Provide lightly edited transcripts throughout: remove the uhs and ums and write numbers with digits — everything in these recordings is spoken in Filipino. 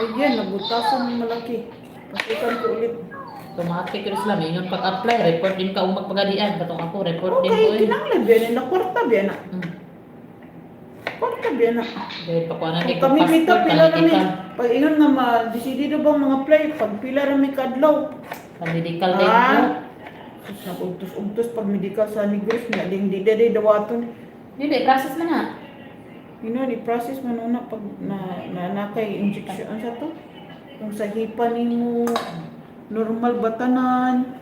Ayan, nabutasan ng malaki. Pasukan ko ulit. Automatic yun sila. May yung pag-apply, report din ka umag pagadian. Katong ako, report din ko Okay, eh. kinanglan biyan na kwarta biyan na. Kwarta biyan na. Dahil pa kuha na Kung kay kami mita, passport, pila panikita. rami. Pag ingon nga ma-decidido bang mga apply, pag pila rami kadlaw. Pang-medical din ko. Sa ugtos-ugtos pag medical sa Negros nga ding di dawaton. Hindi, process man na. I-process man una pag nakay injection sa to. Kung sa hipa nimo normal batanan.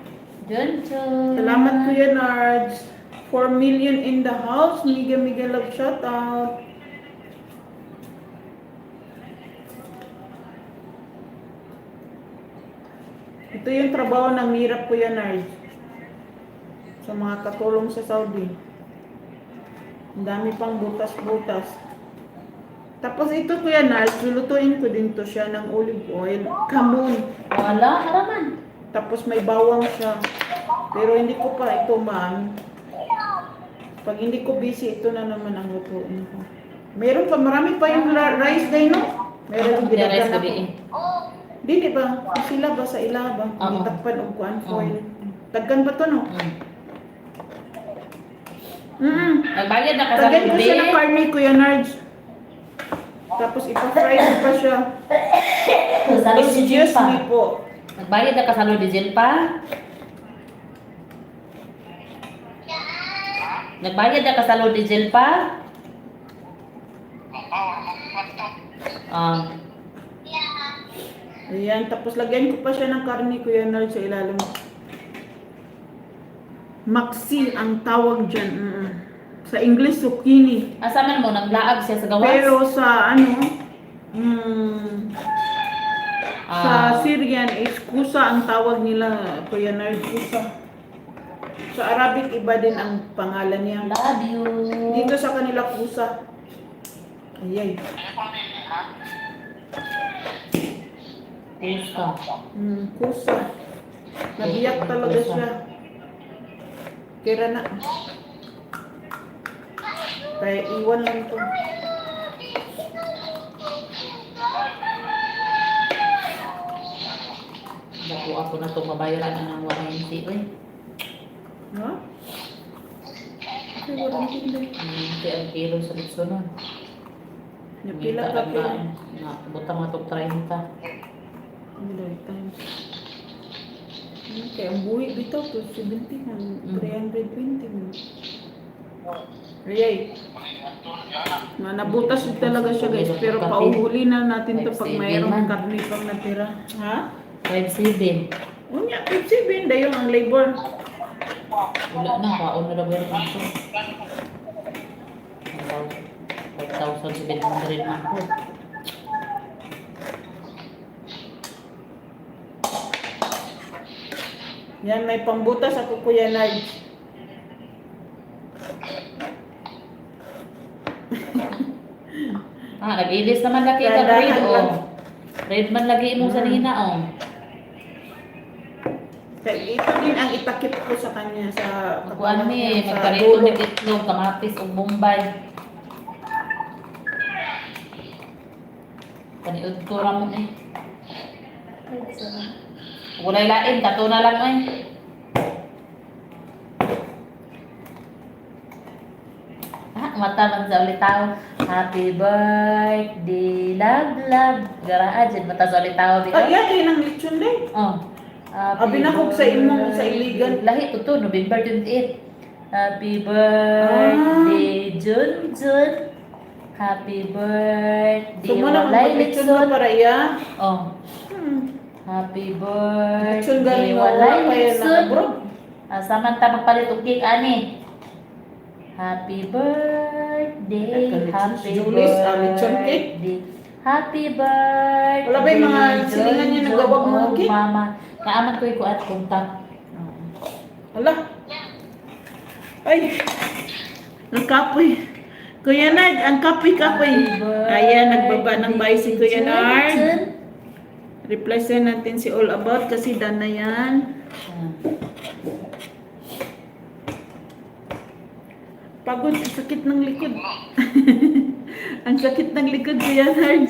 Dun, dun. Salamat Kuya Nards. 4 million in the house. Miga love shout out. Ito yung trabaho ng hirap Kuya Nards. Sa mga katulong sa Saudi. Ang dami pang butas-butas. Tapos ito Kuya Nards, lulutuin ko din to siya ng olive oil. Kamon. Wala, haraman. Tapos may bawang siya. Pero hindi ko pa ito pag hindi ko busy, ito na naman ang lutuin ko. Meron pa, marami pa yung rice day, no? Meron yung Hindi, rice binagyan gabi ako. eh. Di ba? Sila ba sa ilaba? Oo. Itakpan o kuan foil. Tagkan ba to, no? Nagbayad na ka sa Tagyan ko lubi. siya ng karne, Kuya Nards. Tapos ipa-fry ko pa siya. Sa lubi Excuse pa. me po. Nagbayad na ka sa lubi pa. Nagbayad na ka sa load diesel pa? Ayan, tapos lagyan ko pa siya ng karne, Kuya Nards, sa ilalim. Maxi ang tawag dyan. Sa English, zucchini. Asa man mo, naglaag siya sa gawas? Pero sa sa Syrian is kusa ang tawag nila, Kuya Nards, kusa. Sa Arabic, iba din ang pangalan niya. Love you. Dito sa kanila, kusa. Ayay. Pusa. Kusa. Nabiyak talaga siya. Kira na. Kaya iwan lang to. Naku, ako na itong mabayaran ng warranty. Uy. Ha? Ay, walang tindi. Hindi ang kilo sa litso nun. Napila ka kaya. Butang mga itong 30. Times. Kaya ang buhi bitaw to 70 ng 320 mo. Ayay. Nabutas talaga siya guys, pero pauhuli na natin to pag mayroong karne pang natira. Ha? 5-7. Unya, 57 dayon ang labor. Wala na, kaon na lang yan ito. 5,700 man po. Yan, may pambutas ako Kuya Nards. Nag-ilis naman lagi ka Dahan red, lang. oh. Red man lagi mo sa nina, oh. Kaya ito din ang itakip ko sa kanya sa Kuan ni, sa magkarito dulo. ng itlog, kamatis o bombay. Kaniud ko ramon eh. Gulay lain, tato na lang eh. Mata man sa ulitaw. Happy birthday, love. Garaan dyan, mata sa ulitaw. Ay, yan ang lechon din. Oh. Binakog sa imong sa iligan. Lahi to November 28. Happy birthday, Jun. Happy birthday, So, mo naman walay lechon na litson. para iya. Oh. Happy Lechon birthday, galing walay wala kaya litson. nakabrog. Samanta magpalit og cake ani. Happy birthday, happy Julius, lechon cake. birthday. Happy birthday. Wala ba yung mga silingan niya Jun, nagawag mga oh, cake? Mama, kaaman ko iko at kontak. Ala. Ay. Ang kapoy. Kuya Nard, ang kapoy-kapoy. Ayan, nagbaba ng bahay si Kuya Nard. Reply sa natin si All About kasi done na yan. Pagod, sakit ng likod. Ang sakit ng likod, Kuya Nard.